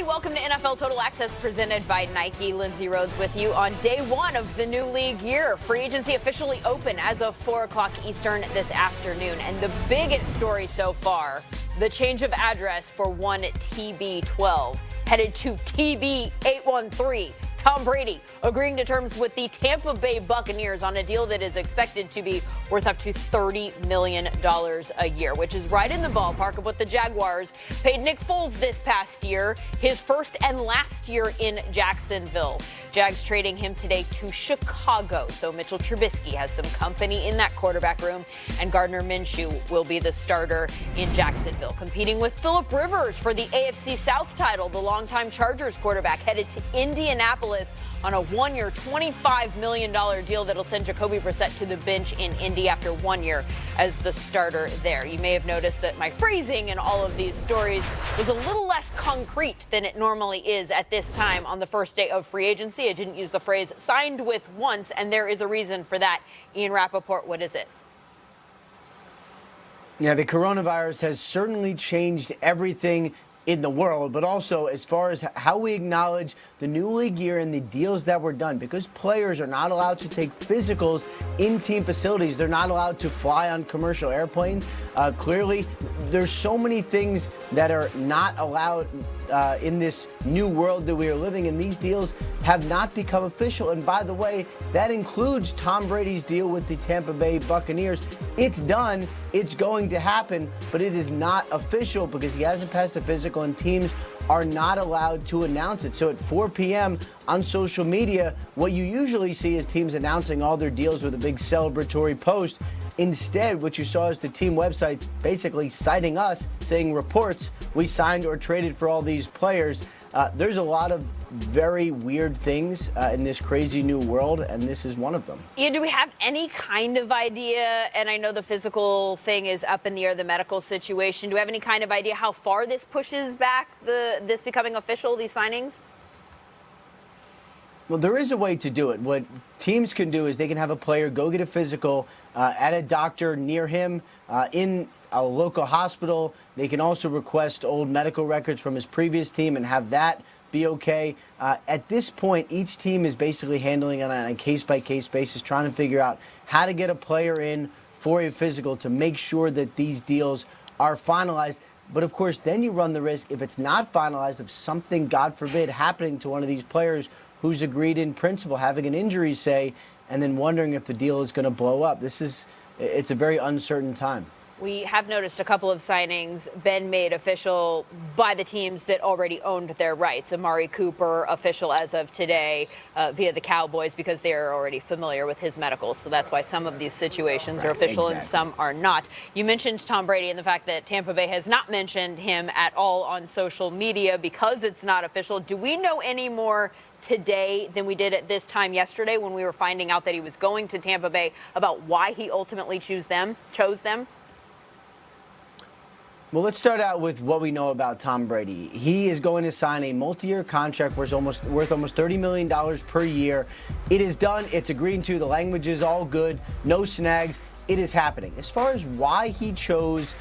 welcome to NFL Total Access presented by Nike. Lindsay Rhodes with you on day one of the new league year. Free agency officially open as of 4 o'clock Eastern this afternoon. And the biggest story so far, the change of address for one TB12, headed to TB813. Tom Brady agreeing to terms with the Tampa Bay Buccaneers on a deal that is expected to be worth up to $30 million a year, which is right in the ballpark of what the Jaguars paid Nick Foles this past year, his first and last year in Jacksonville. Jags trading him today to Chicago, so Mitchell Trubisky has some company in that quarterback room, and Gardner Minshew will be the starter in Jacksonville. Competing with Phillip Rivers for the AFC South title, the longtime Chargers quarterback headed to Indianapolis on a one-year, $25 million deal that'll send Jacoby Brissett to the bench in Indy after 1 year as the starter there. You may have noticed that my phrasing in all of these stories was a little less concrete than it normally is at this time on the first day of free agency. I didn't use the phrase signed with once, and there is a reason for that. Ian Rappaport, what is it? Yeah, the coronavirus has certainly changed everything in the world, but also as far as how we acknowledge the new league year and the deals that were done. Because players are not allowed to take physicals in team facilities, they're not allowed to fly on commercial airplanes. Clearly, there's so many things that are not allowed in this new world that we are living in. These deals have not become official. And by the way, that includes Tom Brady's deal with the Tampa Bay Buccaneers. It's done. It's going to happen, but it is not official because he hasn't passed a physical and teams are not allowed to announce it. So at 4 p.m. on social media, what you usually see is teams announcing all their deals with a big celebratory post. Instead, what you saw is the team websites basically citing us, saying reports, we signed or traded for all these players. There's a lot of very weird things in this crazy new world, and this is one of them. Ian, do we have any kind of idea, and I know the physical thing is up in the air, the medical situation, do we have any kind of idea how far this pushes back this becoming official, these signings? Well, there is a way to do it. What teams can do is they can have a player go get a physical at a doctor near him in a local hospital. They can also request old medical records from his previous team and have that be okay. At this point, each team is basically handling it on a case-by-case basis, trying to figure out how to get a player in for a physical to make sure that these deals are finalized. But, of course, then you run the risk, if it's not finalized, of something, God forbid, happening to one of these players who's agreed in principle, having an injury, say, and then wondering if the deal is going to blow up. It's a very uncertain time. We have noticed a couple of signings been made official by the teams that already owned their rights. Amari Cooper, official as of today via the Cowboys because they are already familiar with his medicals. So that's why some of these situations are official and some are not. You mentioned Tom Brady and the fact that Tampa Bay has not mentioned him at all on social media because it's not official. Do we know any more today than we did at this time yesterday when we were finding out that he was going to Tampa Bay about why he ultimately chose them? Well, let's start out with what we know about Tom Brady. He is going to sign a multi-year contract worth almost $30 million per year. It is done. It's agreed to. The language is all good. No snags. It is happening. As far as why he chose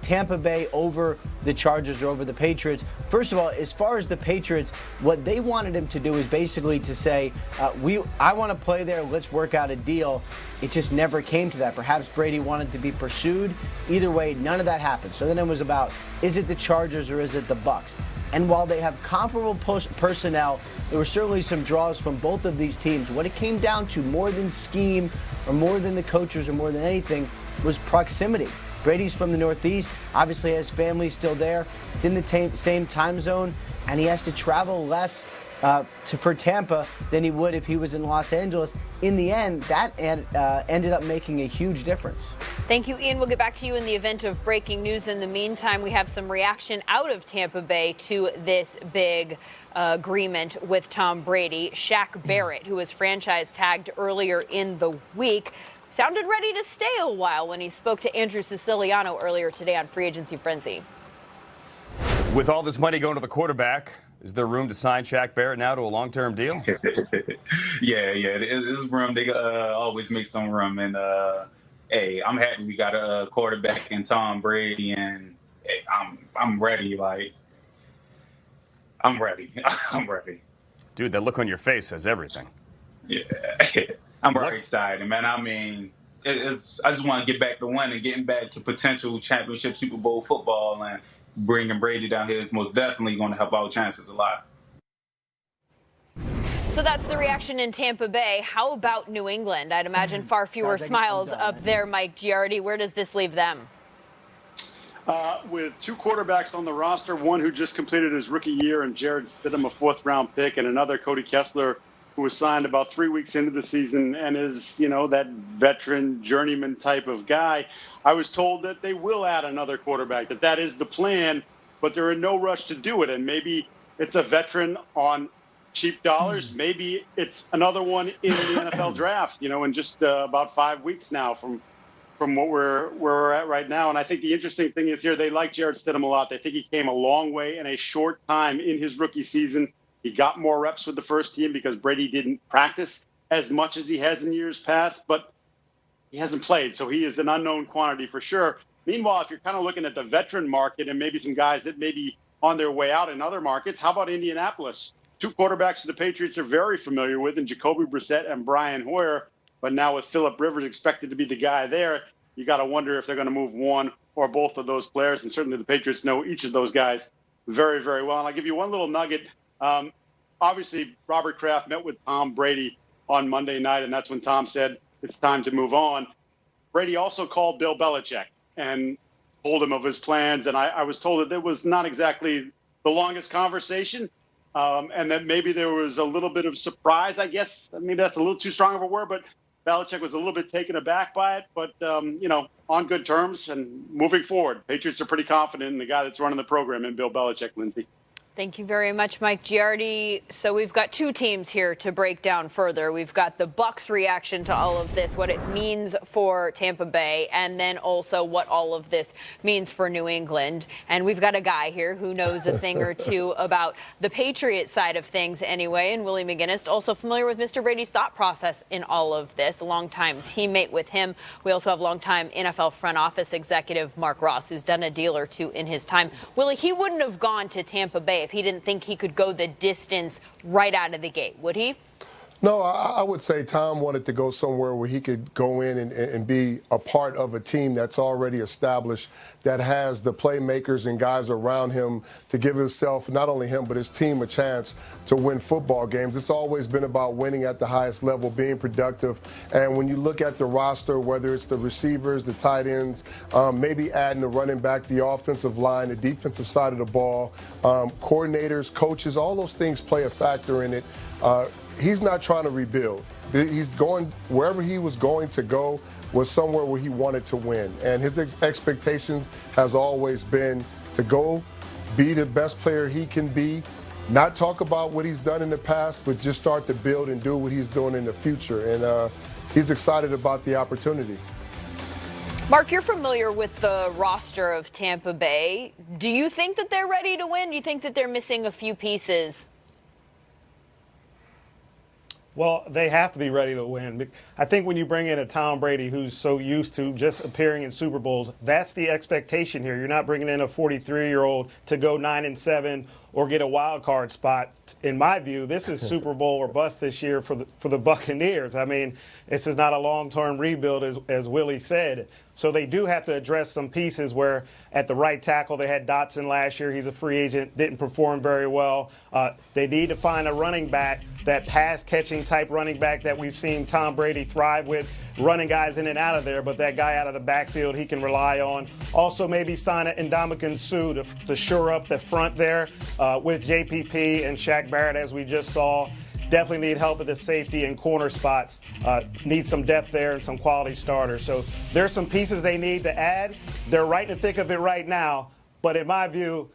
Tampa Bay over the Chargers or over the Patriots, first of all, as far as the Patriots, what they wanted him to do is basically to say, I want to play there, let's work out a deal. It just never came to that. Perhaps Brady wanted to be pursued. Either way, none of that happened. So then it was about, is it the Chargers or is it the Bucs? And while they have comparable personnel, there were certainly some draws from both of these teams. What it came down to, more than scheme or more than the coaches or more than anything, was proximity. Brady's from the Northeast, obviously has family still there. It's in the same time zone, and he has to travel less for Tampa than he would if he was in Los Angeles. In the end, that ended up making a huge difference. Thank you, Ian. We'll get back to you in the event of breaking news. In the meantime, we have some reaction out of Tampa Bay to this big agreement with Tom Brady. Shaq Barrett, who was franchise tagged earlier in the week, sounded ready to stay a while when he spoke to Andrew Siciliano earlier today on Free Agency Frenzy. With all this money going to the quarterback, is there room to sign Shaq Barrett now to a long-term deal? Yeah, there's room. They always make some room. And, hey, I'm happy we got a quarterback in Tom Brady, and hey, I'm ready. Like, I'm ready. I'm ready. Dude, that look on your face says everything. Yeah. I'm very excited, man. I mean, I just want to get back to winning, getting back to potential championship Super Bowl football, and bringing Brady down here is most definitely going to help our chances a lot. So that's the reaction in Tampa Bay. How about New England? I'd imagine far fewer smiles up there, Mike Giardi. Where does this leave them? With two quarterbacks on the roster, one who just completed his rookie year and Jared Stidham, a fourth-round pick, and another, Cody Kessler, who was signed about 3 weeks into the season and is, that veteran journeyman type of guy. I was told that they will add another quarterback, that is the plan, but they're in no rush to do it. And maybe it's a veteran on cheap dollars. Maybe it's another one in the NFL draft, in just about 5 weeks now from where we're at right now. And I think the interesting thing is here, they like Jared Stidham a lot. They think he came a long way in a short time in his rookie season. He got more reps with the first team because Brady didn't practice as much as he has in years past, but he hasn't played. So he is an unknown quantity for sure. Meanwhile, if you're kind of looking at the veteran market and maybe some guys that may be on their way out in other markets, how about Indianapolis? Two quarterbacks the Patriots are very familiar with, in Jacoby Brissett and Brian Hoyer. But now with Phillip Rivers expected to be the guy there, you got to wonder if they're going to move one or both of those players. And certainly the Patriots know each of those guys very, very well. And I'll give you one little nugget. Obviously, Robert Kraft met with Tom Brady on Monday night, and that's when Tom said it's time to move on. Brady also called Bill Belichick and told him of his plans. And I was told that it was not exactly the longest conversation. And that maybe there was a little bit of surprise, I guess. Maybe that's a little too strong of a word, but Belichick was a little bit taken aback by it. But, on good terms and moving forward, Patriots are pretty confident in the guy that's running the program, in Bill Belichick, Lindsay. Thank you very much, Mike Giardi. So we've got two teams here to break down further. We've got the Bucs' reaction to all of this, what it means for Tampa Bay, and then also what all of this means for New England. And we've got a guy here who knows a thing or two about the Patriots side of things anyway, and Willie McGinest, also familiar with Mr. Brady's thought process in all of this, a longtime teammate with him. We also have longtime NFL front office executive Mark Ross, who's done a deal or two in his time. Willie, he wouldn't have gone to Tampa Bay if he didn't think he could go the distance right out of the gate, would he? No, I would say Tom wanted to go somewhere where he could go in and be a part of a team that's already established, that has the playmakers and guys around him to give himself, not only him, but his team, a chance to win football games. It's always been about winning at the highest level, being productive. And when you look at the roster, whether it's the receivers, the tight ends, maybe adding the running back, the offensive line, the defensive side of the ball, coordinators, coaches, all those things play a factor in it. He's not trying to rebuild. He's going wherever he was going to go was somewhere where he wanted to win. And his expectations has always been to go be the best player he can be, not talk about what he's done in the past, but just start to build and do what he's doing in the future. And he's excited about the opportunity. Mark, you're familiar with the roster of Tampa Bay. Do you think that they're ready to win? Do you think that they're missing a few pieces? Well, they have to be ready to win. I think when you bring in a Tom Brady who's so used to just appearing in Super Bowls, that's the expectation here. You're not bringing in a 43-year-old to go 9-7 or get a wild card spot. In my view, this is Super Bowl or bust this year for the Buccaneers. I mean, this is not a long-term rebuild, as Willie said. So they do have to address some pieces where at the right tackle they had Dotson last year. He's a free agent, didn't perform very well. They need to find a running back, that pass-catching type running back that we've seen Tom Brady thrive with, running guys in and out of there, but that guy out of the backfield he can rely on. Also maybe sign an Ndamukong Suh to shore up the front there with JPP and Shaq Barrett, as we just saw. Definitely need help at the safety and corner spots. Need some depth there and some quality starters. So there's some pieces they need to add. They're right in the thick of it right now. But in my view,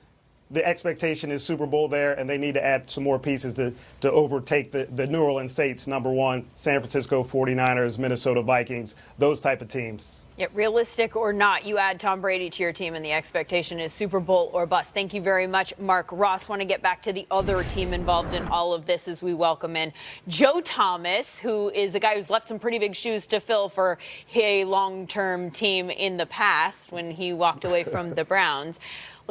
the expectation is Super Bowl there, and they need to add some more pieces to overtake the New Orleans Saints, number one, San Francisco 49ers, Minnesota Vikings, those type of teams. Yeah, realistic or not, you add Tom Brady to your team, and the expectation is Super Bowl or bust. Thank you very much, Mark Ross. Want to get back to the other team involved in all of this as we welcome in Joe Thomas, who is a guy who's left some pretty big shoes to fill for a long-term team in the past when he walked away from the Browns.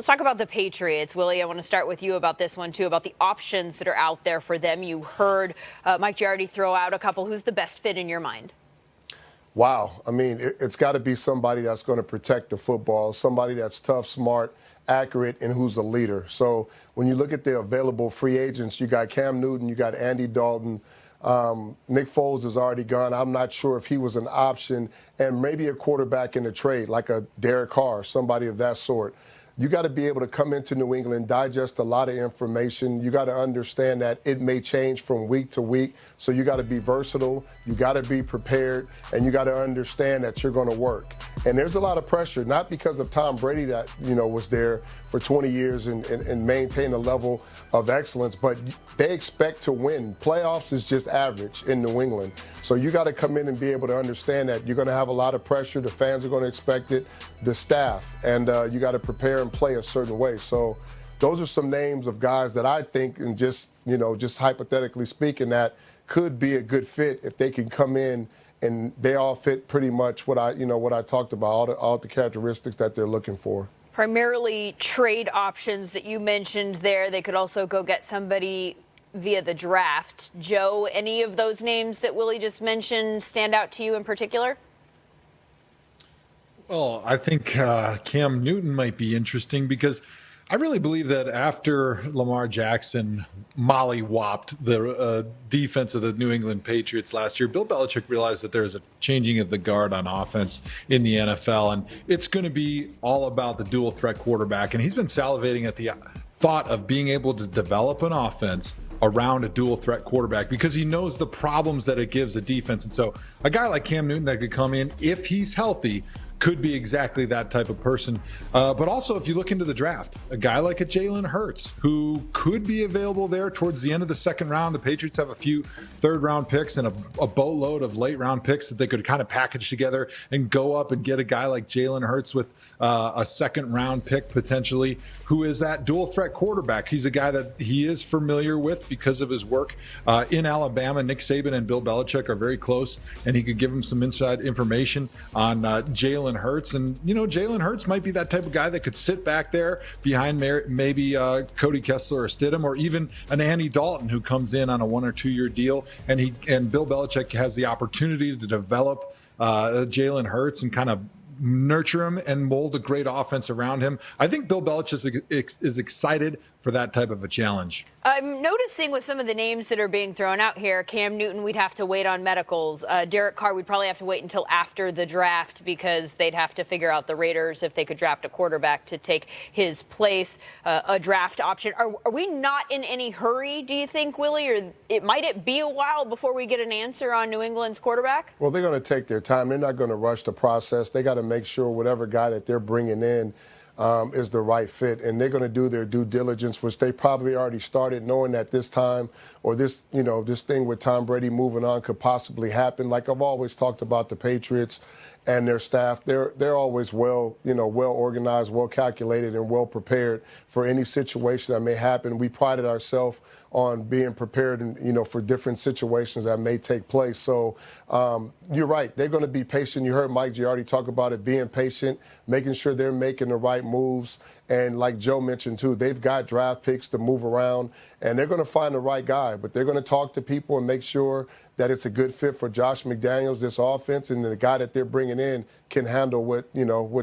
Let's talk about the Patriots. Willie, I want to start with you about this one, too, about the options that are out there for them. You heard Mike Giardi throw out a couple. Who's the best fit in your mind? Wow. I mean, it's got to be somebody that's going to protect the football, somebody that's tough, smart, accurate, and who's a leader. So when you look at the available free agents, you got Cam Newton, you got Andy Dalton. Nick Foles is already gone. I'm not sure if he was an option, and maybe a quarterback in the trade, like a Derek Carr, somebody of that sort. You got to be able to come into New England, digest a lot of information. You got to understand that it may change from week to week. So you got to be versatile. You got to be prepared, and you got to understand that you're going to work. And there's a lot of pressure, not because of Tom Brady that, was there for 20 years and maintained a level of excellence, but they expect to win. Playoffs is just average in New England. So you got to come in and be able to understand that you're going to have a lot of pressure. The fans are going to expect it, the staff, and you got to prepare and play a certain way. So those are some names of guys that I think, and just hypothetically speaking, that could be a good fit if they can come in and they all fit pretty much what I talked about, all the characteristics that they're looking for. Primarily trade options that you mentioned there. They could also go get somebody via the draft. Joe, any of those names that Willie just mentioned stand out to you in particular? Well, I think Cam Newton might be interesting because I really believe that after Lamar Jackson mollywopped the defense of the New England Patriots last year, Bill Belichick realized that there's a changing of the guard on offense in the NFL, and it's going to be all about the dual threat quarterback. And he's been salivating at the thought of being able to develop an offense around a dual threat quarterback because he knows the problems that it gives a defense. And so a guy like Cam Newton that could come in, if he's healthy, could be exactly that type of person. But also, if you look into the draft, a guy like a Jalen Hurts, who could be available there towards the end of the second round. The Patriots have a few third-round picks and a boatload of late-round picks that they could kind of package together and go up and get a guy like Jalen Hurts with a second-round pick potentially, who is that dual-threat quarterback. He's a guy that he is familiar with because of his work in Alabama. Nick Saban and Bill Belichick are very close, and he could give him some inside information on Jalen Hurts. And, Jalen Hurts might be that type of guy that could sit back there behind maybe Cody Kessler or Stidham, or even an Andy Dalton who comes in on a 1 or 2 year deal. And Bill Belichick has the opportunity to develop Jalen Hurts and kind of nurture him and mold a great offense around him. I think Bill Belichick is excited for that type of a challenge. I'm noticing with some of the names that are being thrown out here, Cam Newton, we'd have to wait on medicals. Derek Carr, we'd probably have to wait until after the draft because they'd have to figure out the Raiders if they could draft a quarterback to take his place, a draft option. Are we not in any hurry, do you think, Willie? Or might it be a while before we get an answer on New England's quarterback? Well, they're going to take their time. They're not going to rush the process. They got to make sure whatever guy that they're bringing in is the right fit, and they're going to do their due diligence, which they probably already started, knowing that this time or this thing with Tom Brady moving on could possibly happen. Like I've always talked about the Patriots and their staff, they're always well organized, well calculated, and well prepared for any situation that may happen. We prided ourselves on being prepared and, for different situations that may take place. So you're right. They're going to be patient. You heard Mike Giardi talk about it, being patient, making sure they're making the right moves. And like Joe mentioned, too, they've got draft picks to move around, and they're going to find the right guy. But they're going to talk to people and make sure that it's a good fit for Josh McDaniels, this offense, and the guy that they're bringing in can handle what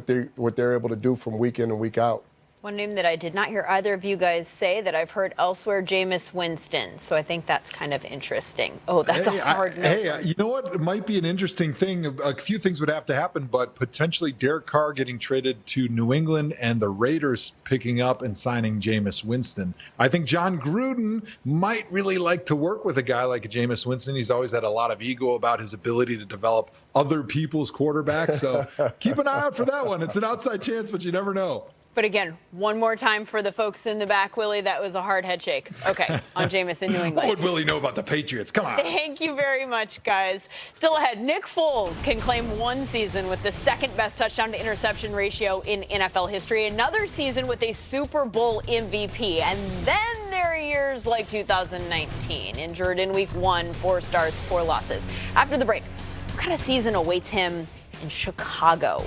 they're able to do from week in and week out. One name that I did not hear either of you guys say that I've heard elsewhere, Jameis Winston. So I think that's kind of interesting. Oh, that's a hard no. Hey, you know what? It might be an interesting thing. A few things would have to happen, but potentially Derek Carr getting traded to New England and the Raiders picking up and signing Jameis Winston. I think John Gruden might really like to work with a guy like Jameis Winston. He's always had a lot of ego about his ability to develop other people's quarterbacks. So keep an eye out for that one. It's an outside chance, but you never know. But again, one more time for the folks in the back, Willie, that was a hard head shake. Okay, on Jameis in New England. What would Willie know about the Patriots? Come on. Thank you very much, guys. Still ahead, Nick Foles can claim one season with the second best touchdown to interception ratio in NFL history, another season with a Super Bowl MVP, and then there are years like 2019, injured in week 1, 4 starts, 4 losses. After the break, what kind of season awaits him in Chicago?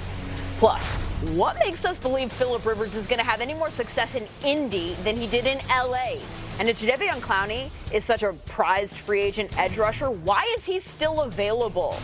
Plus, What makes us believe Phillip Rivers is going to have any more success in Indy than he did in LA? And if Jadeveon Clowney is such a prized free agent edge rusher, why is he still available?